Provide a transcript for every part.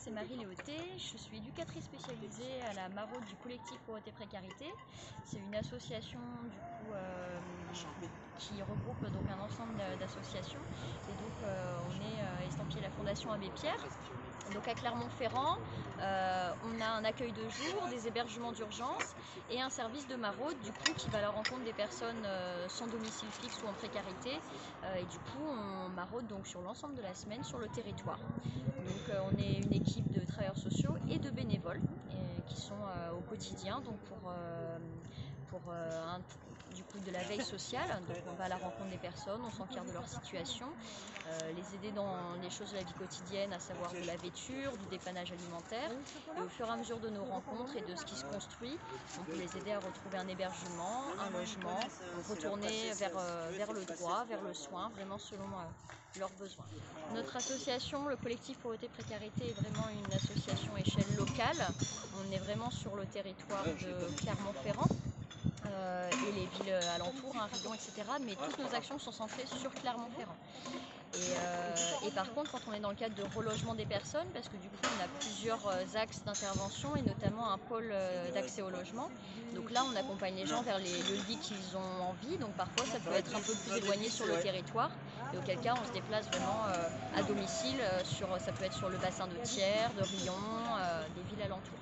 c'est Marie Léoté, je suis éducatrice spécialisée à la maraude du collectif Pauvreté Précarité. C'est une association qui regroupe donc un ensemble d'associations. Et donc on est estampillé la Fondation Abbé Pierre. Donc à Clermont-Ferrand, on a un accueil de jour, des hébergements d'urgence et un service de maraude qui va à la rencontre des personnes sans domicile fixe ou en précarité. Et du coup, on maraude donc sur l'ensemble de la semaine sur le territoire. Donc on est une équipe de travailleurs sociaux et de bénévoles qui sont au quotidien donc du coup de la veille sociale. Donc on va à la rencontre des personnes, on s'enquiert de leur situation, les aider dans les choses de la vie quotidienne, à savoir de la vêture, du dépannage alimentaire. Et au fur et à mesure de nos rencontres et de ce qui se construit, on peut les aider à retrouver un hébergement, un logement, retourner vers le droit, vers le soin, vraiment selon leurs besoins. Notre association, le collectif Pauvreté Précarité, est vraiment une association à échelle locale. On est vraiment sur le territoire de Clermont-Ferrand et les villes alentours, Rigon, etc. Mais toutes nos actions sont centrées sur Clermont-Ferrand. Et par contre, quand on est dans le cadre de relogement des personnes, parce que du coup on a plusieurs axes d'intervention et notamment un pôle d'accès au logement. Donc là on accompagne les gens vers le lit qu'ils ont envie, donc parfois ça peut être un peu plus éloigné sur le territoire, et auquel cas on se déplace vraiment à domicile, ça peut être sur le bassin de Thiers, de Rion, des villes alentours.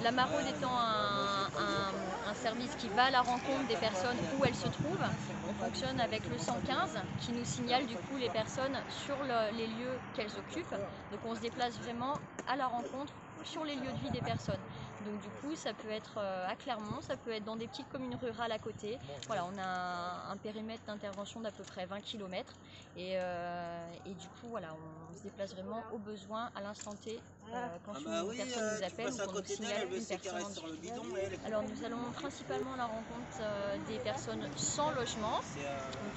La maraude étant un service qui va à la rencontre des personnes où elles se trouvent, on fonctionne avec le 115 qui nous signale du coup les personnes sur les lieux qu'elles occupent. Donc on se déplace vraiment à la rencontre sur les lieux de vie des personnes. Donc du coup ça peut être à Clermont, ça peut être dans des petites communes rurales à côté. Voilà, on a un périmètre d'intervention d'à peu près 20 km et du coup voilà, on se déplace vraiment au besoin à l'instant T quand une personne nous appelle ou qu'on nous signale une personne en difficulté. Alors nous allons principalement à la rencontre des personnes sans logement,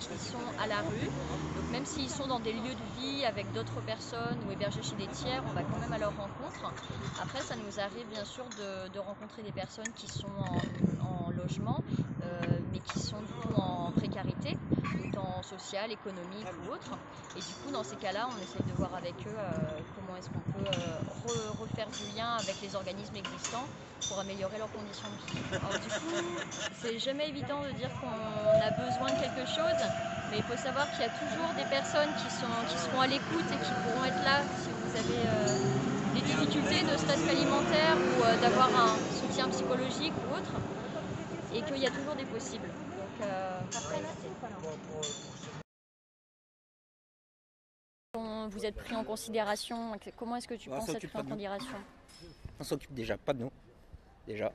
qui sont à la rue. Donc même s'ils sont dans des lieux de vie avec d'autres personnes ou hébergés chez des tiers, on va quand même à leur rencontre. Après ça nous arrive bien sûr de rencontrer des personnes qui sont en logement, mais qui sont du coup en précarité, autant sociale, économique ou autre. Et du coup dans ces cas-là, on essaie de voir avec eux comment est-ce qu'on peut refaire du lien avec les organismes existants pour améliorer leurs conditions de vie. Alors du coup, c'est jamais évident de dire qu'on a besoin de quelque chose, mais il faut savoir qu'il y a toujours des personnes qui seront à l'écoute et qui pourront être là si vous avez des difficultés de stress alimentaire ou d'avoir un soutien psychologique ou autre, et qu'il y a toujours des possibles. Donc, pas hésiter. Vous êtes pris en considération, comment est-ce que tu penses être pris en considération? On s'occupe déjà pas de nous, déjà.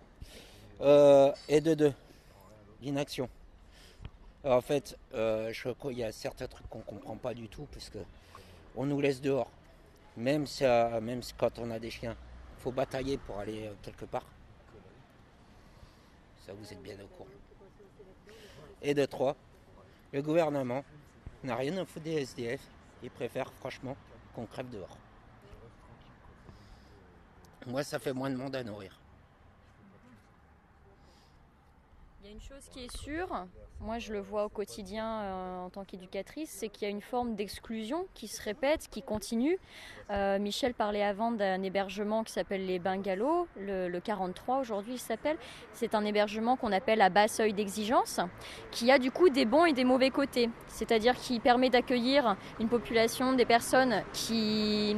Et de deux, l'inaction. En fait, il y a certains trucs qu'on comprend pas du tout, puisque on nous laisse dehors. Même quand on a des chiens, il faut batailler pour aller quelque part. Ça, vous êtes bien au courant. Et de trois, le gouvernement n'a rien à foutre des SDF. Il préfère franchement qu'on crève dehors. Moi, ça fait moins de monde à nourrir. Il y a une chose qui est sûre, moi je le vois au quotidien en tant qu'éducatrice, c'est qu'il y a une forme d'exclusion qui se répète, qui continue. Michel parlait avant d'un hébergement qui s'appelle les Bungalows, le 43 aujourd'hui il s'appelle. C'est un hébergement qu'on appelle à bas seuil d'exigence, qui a du coup des bons et des mauvais côtés. C'est-à-dire qu'il permet d'accueillir une population, des personnes qui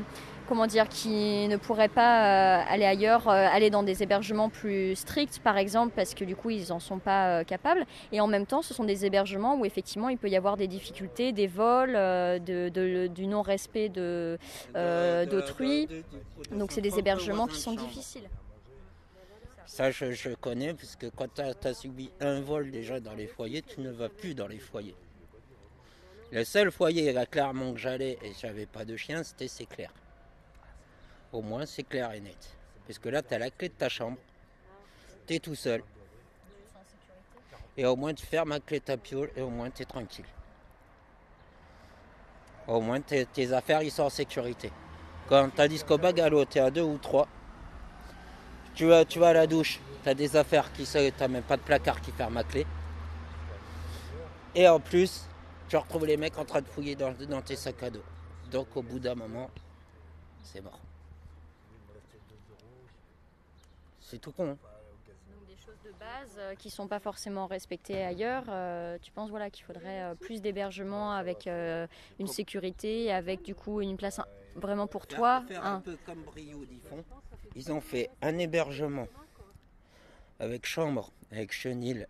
ne pourraient pas aller ailleurs, aller dans des hébergements plus stricts par exemple, parce que du coup ils n'en sont pas capables. Et en même temps ce sont des hébergements où effectivement il peut y avoir des difficultés, des vols, du non-respect d'autrui. Donc c'est des hébergements qui sont difficiles. Ça je connais, parce que quand tu as subi un vol déjà dans les foyers, tu ne vas plus dans les foyers. Le seul foyer à Clermont que j'allais et j'avais pas de chien, c'était C'est Clair. Au moins c'est clair et net. Parce que là tu as la clé de ta chambre, tu es tout seul. Et au moins tu fermes la clé de ta piole et au moins tu es tranquille. Au moins tes affaires ils sont en sécurité. Quand tu as Disco Bungalow, tu es à 2 ou 3. Tu vas à la douche, tu as des affaires tu n'as même pas de placard qui ferme la clé. Et en plus, tu retrouves les mecs en train de fouiller dans tes sacs à dos. Donc au bout d'un moment, c'est mort. C'est tout con. Hein. Donc des choses de base qui ne sont pas forcément respectées ailleurs. Tu penses voilà, qu'il faudrait plus d'hébergement avec une sécurité, avec du coup une place vraiment pour toi. Faire un peu comme Brioude ils font. Ils ont fait un hébergement avec chambre, avec chenil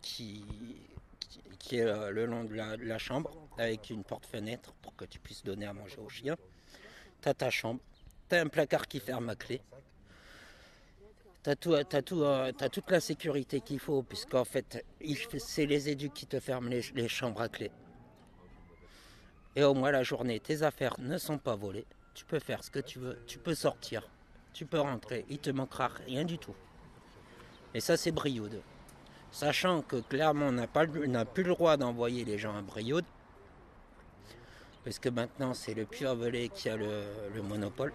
qui est le long de la chambre, avec une porte-fenêtre pour que tu puisses donner à manger aux chiens. T'as ta chambre, t'as un placard qui ferme à clé. T'as toute la sécurité qu'il faut, puisqu'en fait, c'est les éducs qui te ferment les chambres à clé. Et au moins la journée, tes affaires ne sont pas volées. Tu peux faire ce que tu veux, tu peux sortir, tu peux rentrer, il te manquera rien du tout. Et ça, c'est Brioude. Sachant que clairement, on n'a plus le droit d'envoyer les gens à Brioude, parce que maintenant, c'est le Puy-en-Velay qui a le monopole.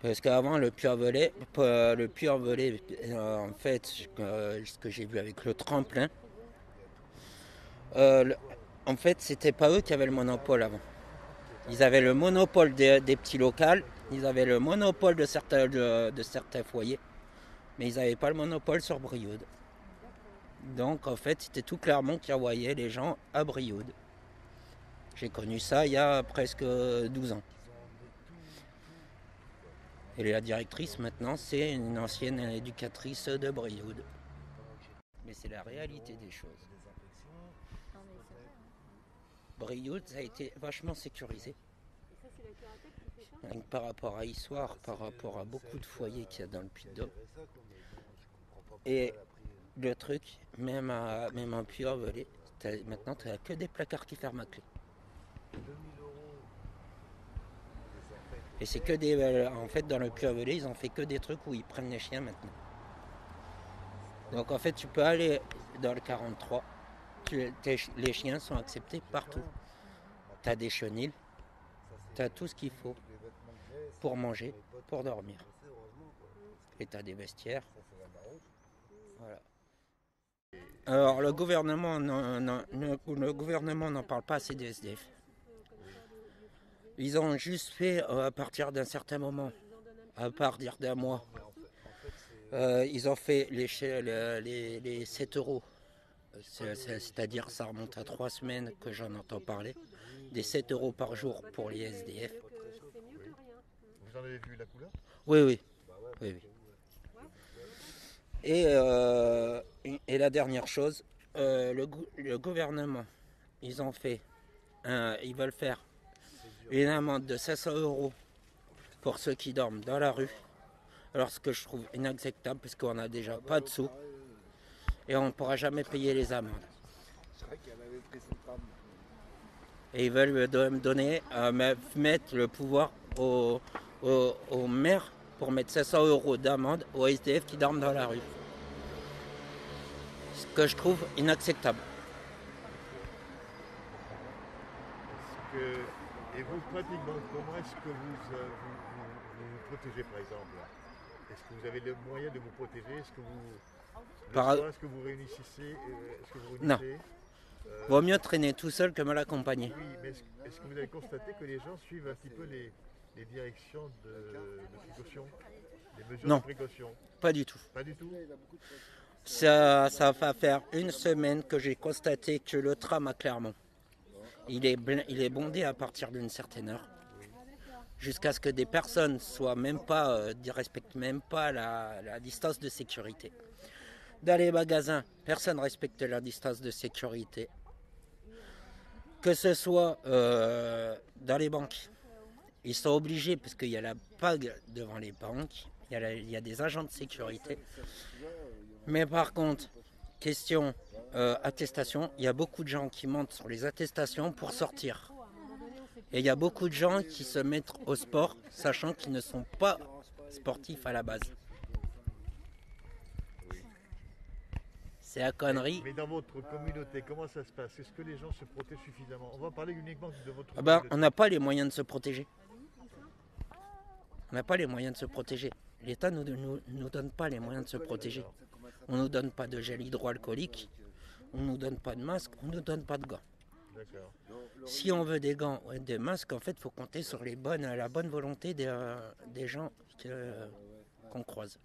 Parce qu'avant, le Puy-en-Velay, en fait, ce que j'ai vu avec le tremplin, en fait, c'était pas eux qui avaient le monopole avant. Ils avaient le monopole des petits locals, ils avaient le monopole de certains foyers, mais ils n'avaient pas le monopole sur Brioude. Donc, en fait, c'était tout Clermont qui envoyait les gens à Brioude. J'ai connu ça il y a presque 12 ans. Et la directrice maintenant, c'est une ancienne éducatrice de Brioude. Mais c'est la réalité des choses. Brioude, ça a été vachement sécurisé. Par rapport à Issoire, par rapport à beaucoup de foyers qu'il y a dans le Puy-de-Dôme. Et le truc, même à Puy-en-Velay, maintenant tu n'as que des placards qui ferment à clé. Et c'est que des. En fait, dans le Puy-en-Velay, ils ont fait que des trucs où ils prennent les chiens maintenant. Donc en fait, tu peux aller dans le 43, les chiens sont acceptés partout. Tu as des chenils, tu as tout ce qu'il faut pour manger, pour dormir. Et tu as des vestiaires. Voilà. Alors le gouvernement n'en parle pas assez des SDF. Ils ont juste fait à partir d'un certain moment, à partir d'un mois, ils ont fait les 7 euros. C'est-à-dire ça remonte à 3 semaines que j'en entends parler, des 7 euros par jour pour les SDF. Vous en avez vu la couleur ? Oui. Et la dernière chose, le gouvernement, ils veulent faire une amende de 500 euros pour ceux qui dorment dans la rue. Alors ce que je trouve inacceptable, parce qu'on n'a déjà pas de sous et on ne pourra jamais payer les amendes. Et ils veulent mettre le pouvoir au maire pour mettre 500 euros d'amende aux SDF qui dorment dans la rue. Ce que je trouve inacceptable. Et vous, pratiquement, comment est-ce que vous protégez, par exemple ? Est-ce que vous avez le moyen de vous protéger ? Est-ce que vous réunissez ? Non. Vaut mieux traîner tout seul que mal accompagné. Oui, mais est-ce que vous avez constaté que les gens suivent un petit peu les directions de précaution, les mesures de précaution ? Pas du tout. Pas du tout ? Ça va faire une semaine que j'ai constaté que le tram à Clermont, il est bondé à partir d'une certaine heure, jusqu'à ce que des personnes respectent même pas la distance de sécurité. Dans les magasins, personne ne respecte la distance de sécurité. Que ce soit dans les banques, ils sont obligés, parce qu'il y a la PAG devant les banques, il y a des agents de sécurité. Mais par contre, question attestation, il y a beaucoup de gens qui montent sur les attestations pour sortir. Et il y a beaucoup de gens qui se mettent au sport, sachant qu'ils ne sont pas sportifs à la base. C'est la connerie. Mais dans votre communauté, comment ça se passe ? Est-ce que les gens se protègent suffisamment ? On va parler uniquement de votre communauté. On n'a pas les moyens de se protéger. On n'a pas les moyens de se protéger. L'État ne nous donne pas les moyens de se protéger. On ne nous donne pas de gel hydroalcoolique, on ne nous donne pas de masque, on ne nous donne pas de gants. D'accord. Si on veut des gants ou des masques, en fait, il faut compter sur la bonne volonté des gens qu'on croise.